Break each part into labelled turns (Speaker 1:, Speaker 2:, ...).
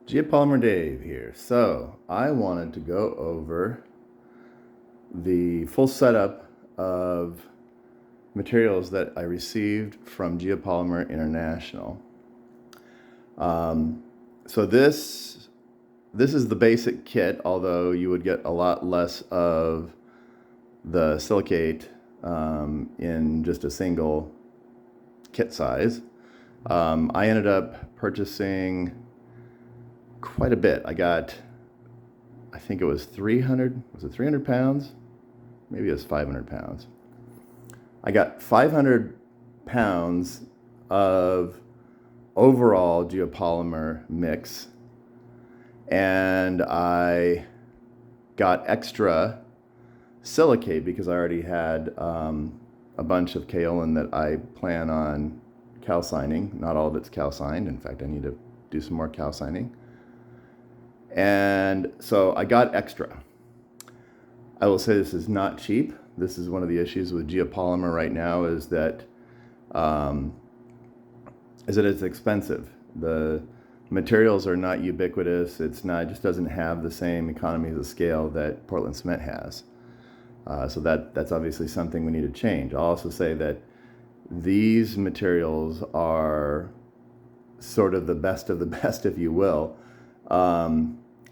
Speaker 1: Geopolymer Dave here. So I wanted to go over the full setup of materials that I received from Geopolymer International. So this is the basic kit, although you would get a lot less of the silicate in just a single kit size. I ended up purchasing quite a bit. I think it was 300 pounds? Maybe it was 500 pounds. I got 500 pounds of overall geopolymer mix, and I got extra silicate because I already had a bunch of kaolin that I plan on calcining. Not all of it's calcined. In fact, I need to do some more calcining. And so I got extra. I will say this is not cheap. This is one of the issues with geopolymer right now is that it's expensive. The materials are not ubiquitous. It just doesn't have the same economies of scale that Portland cement has. So that's obviously something we need to change. I'll also say that these materials are sort of the best, if you will.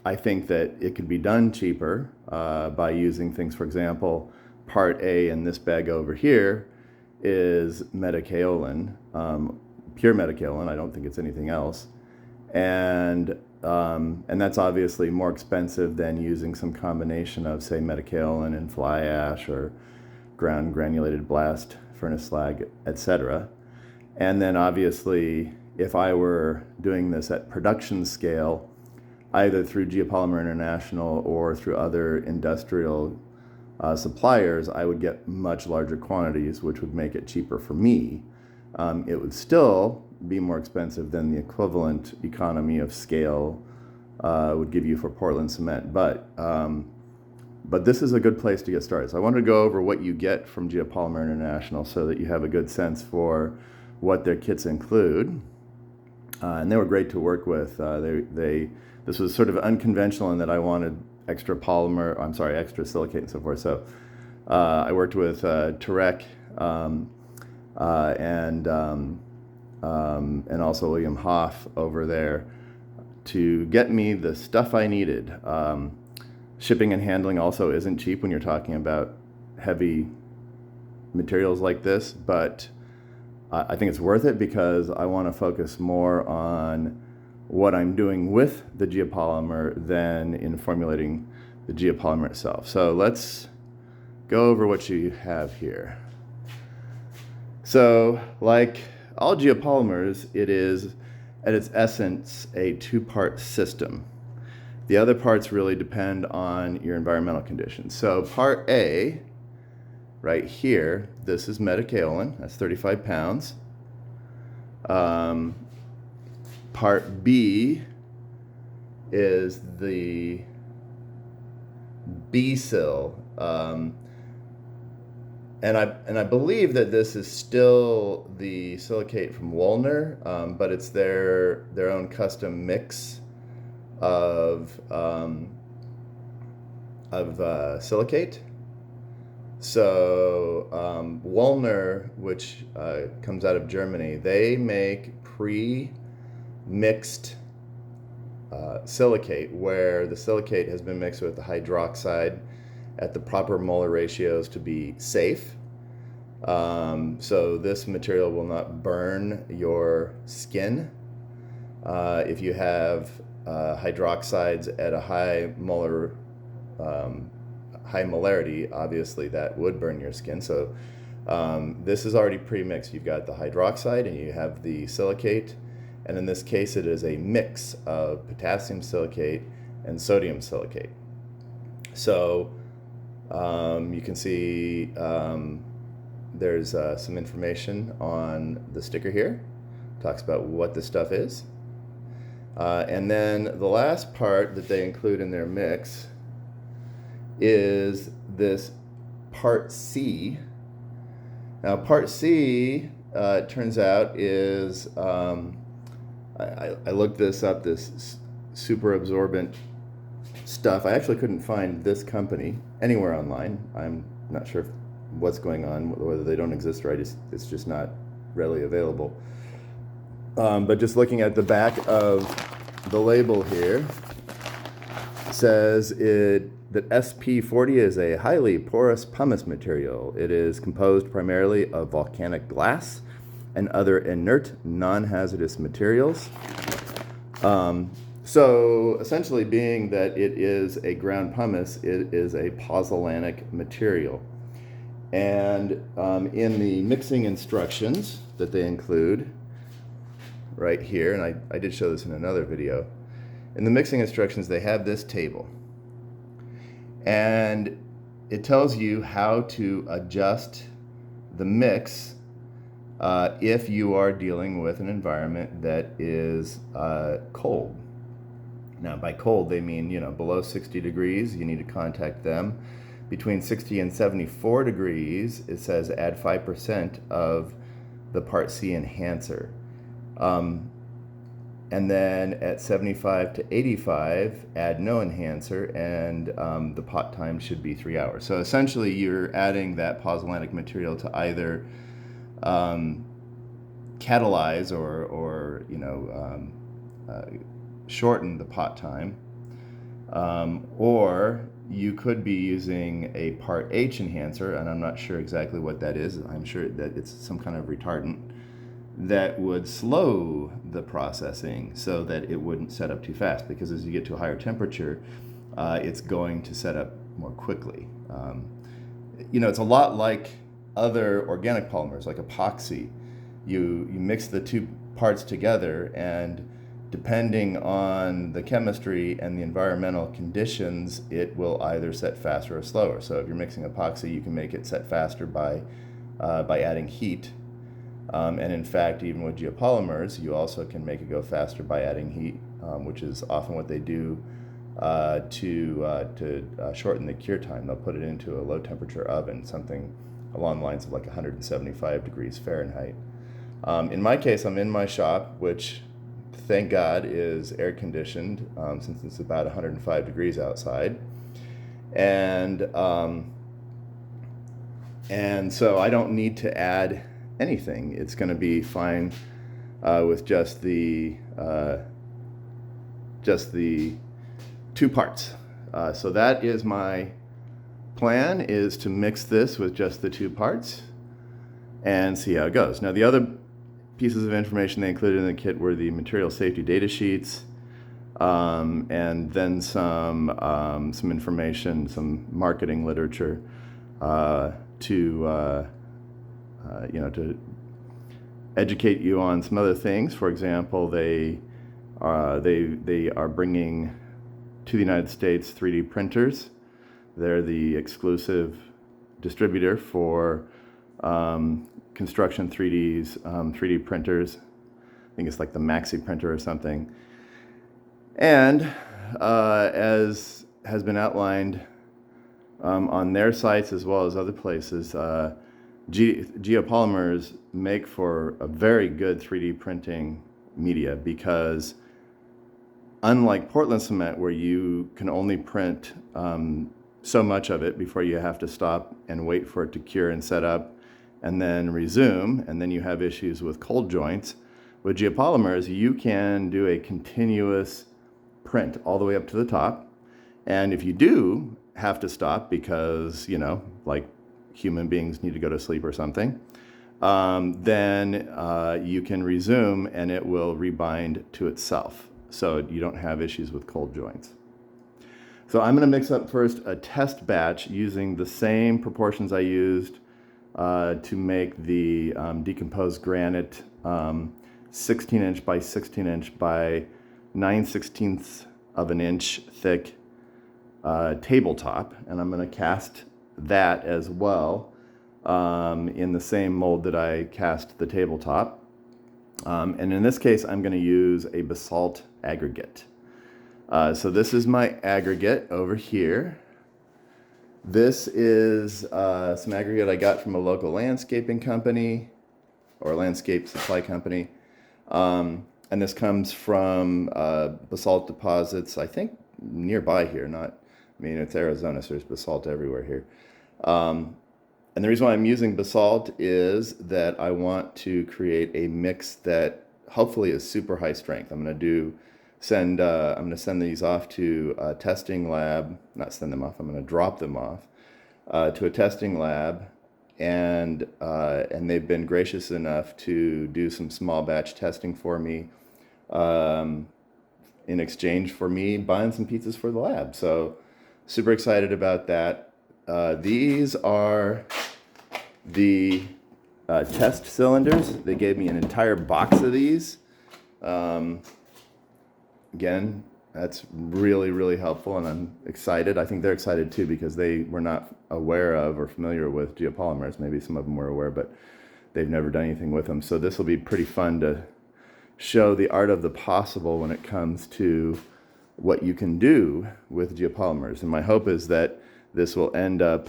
Speaker 1: I think that it could be done cheaper by using things. For example, part A in this bag over here is metakaolin, pure metakaolin. I don't think it's anything else, and that's obviously more expensive than using some combination of, say, metakaolin and fly ash or ground granulated blast furnace slag, etc. And then obviously, if I were doing this at production scale, either through Geopolymer International or through other industrial suppliers, I would get much larger quantities, which would make it cheaper for me. It would still be more expensive than the equivalent economy of scale would give you for Portland cement. But this is a good place to get started. So I wanted to go over what you get from Geopolymer International so that you have a good sense for what their kits include. And they were great to work with. This was sort of unconventional in that I wanted extra silicate and so forth. So I worked with Tarek and also William Hoff over there to get me the stuff I needed. Shipping and handling also isn't cheap when you're talking about heavy materials like this, but I think it's worth it because I want to focus more on what I'm doing with the geopolymer than in formulating the geopolymer itself. So let's go over what you have here. So like all geopolymers, it is at its essence a two-part system. The other parts really depend on your environmental conditions. So part A, right here, this is metakaolin, that's 35 pounds. Part B is the B-sil, and I believe that this is still the silicate from Woolner, but it's their own custom mix of silicate. So Woolner, which comes out of Germany, they make pre-mixed silicate where the silicate has been mixed with the hydroxide at the proper molar ratios to be safe. So this material will not burn your skin. If you have hydroxides at a high molarity, obviously that would burn your skin. So this is already pre-mixed. You've got the hydroxide and you have the silicate, and in this case it is a mix of potassium silicate and sodium silicate. So you can see there's some information on the sticker here. Talks about what this stuff is. And then the last part that they include in their mix is this part C. Now part C, it turns out, is, I looked this up, this super absorbent stuff. I actually couldn't find this company anywhere online. I'm not sure what's going on, whether they don't exist or it's just not readily available. But just looking at the back of the label here, says that SP40 is a highly porous pumice material. It is composed primarily of volcanic glass and other inert, non-hazardous materials. So essentially, being that it is a ground pumice, it is a pozzolanic material. And in the mixing instructions that they include right here, and I did show this in another video, in the mixing instructions they have this table. And it tells you how to adjust the mix if you are dealing with an environment that is cold. Now, by cold, they mean, below 60 degrees, you need to contact them. Between 60 and 74 degrees, it says add 5% of the Part C enhancer. And then at 75 to 85, add no enhancer, and the pot time should be 3 hours. So essentially, you're adding that pozzolanic material to either catalyze or shorten the pot time, or you could be using a Part H enhancer, and I'm not sure exactly what that is. I'm sure that it's some kind of retardant that would slow the processing so that it wouldn't set up too fast, because as you get to a higher temperature, it's going to set up more quickly. It's a lot like other organic polymers, like epoxy. You mix the two parts together, and depending on the chemistry and the environmental conditions, it will either set faster or slower. So if you're mixing epoxy, you can make it set faster by adding heat. And in fact, even with geopolymers, you also can make it go faster by adding heat, which is often what they do to shorten the cure time. They'll put it into a low temperature oven, something along the lines of like 175 degrees Fahrenheit. In my case, I'm in my shop, which thank God is air conditioned, since it's about 105 degrees outside. And so I don't need to add anything. It's going to be fine with just the two parts. So that is my plan, is to mix this with just the two parts and see how it goes. Now, the other pieces of information they included in the kit were the material safety data sheets, and then some information, some marketing literature to educate you on some other things. For example, they are bringing to the United States 3D printers. They're the exclusive distributor for construction 3D printers. I think it's like the Maxi printer or something. And as has been outlined on their sites as well as other places, geopolymers make for a very good 3D printing media, because unlike Portland cement, where you can only print so much of it before you have to stop and wait for it to cure and set up and then resume, and then you have issues with cold joints, with geopolymers, you can do a continuous print all the way up to the top. And if you do have to stop because, like human beings need to go to sleep or something, then you can resume and it will rebind to itself, so you don't have issues with cold joints. So I'm going to mix up first a test batch using the same proportions I used to make the decomposed granite 16-inch by 16-inch by 9/16 of an inch thick tabletop, and I'm going to cast that as well in the same mold that I cast the tabletop. And in this case, I'm going to use a basalt aggregate. So this is my aggregate over here. This is some aggregate I got from a local landscaping company or landscape supply company. And And this comes from basalt deposits, I think nearby here, it's Arizona, so there's basalt everywhere here. And the reason why I'm using basalt is that I want to create a mix that hopefully is super high strength. I'm going to send these off to a testing lab, not send them off, I'm going to drop them off to a testing lab, and they've been gracious enough to do some small batch testing for me in exchange for me buying some pizzas for the lab. So super excited about that. These are the test cylinders. They gave me an entire box of these. Again, that's really, really helpful, and I'm excited. I think they're excited too because they were not aware of or familiar with geopolymers. Maybe some of them were aware, but they've never done anything with them. So this will be pretty fun to show the art of the possible when it comes to what you can do with geopolymers. And my hope is that this will end up,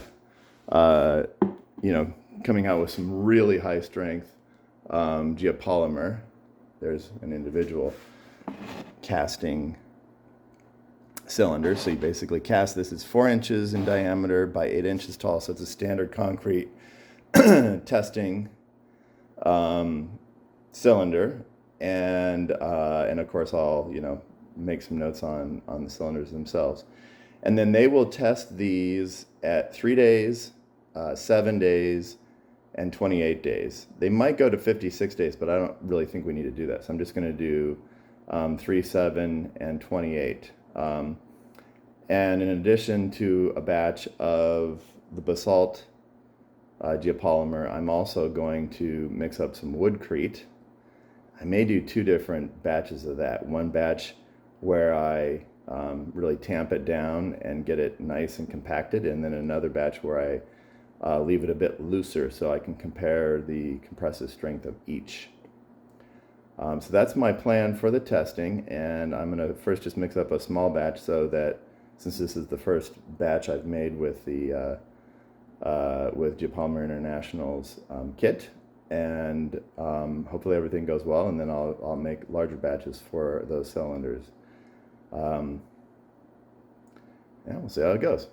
Speaker 1: coming out with some really high strength geopolymer. There's an individual casting cylinder. So you basically cast this. It's 4 inches in diameter by 8 inches tall. So it's a standard concrete testing cylinder. And of course I'll, make some notes on the cylinders themselves. And then they will test these at 3 days, 7 days, and 28 days. They might go to 56 days, but I don't really think we need to do that. So I'm just going to do 3, 7, and 28. And in addition to a batch of the basalt geopolymer, I'm also going to mix up some woodcrete. I may do 2 different batches of that. One batch where I really tamp it down and get it nice and compacted, and then another batch where I leave it a bit looser so I can compare the compressive strength of each. So that's my plan for the testing, and I'm going to first just mix up a small batch so that, since this is the first batch I've made with the with Geopolymer International's kit, and hopefully everything goes well, and then I'll make larger batches for those cylinders. Yeah, we'll see how it goes.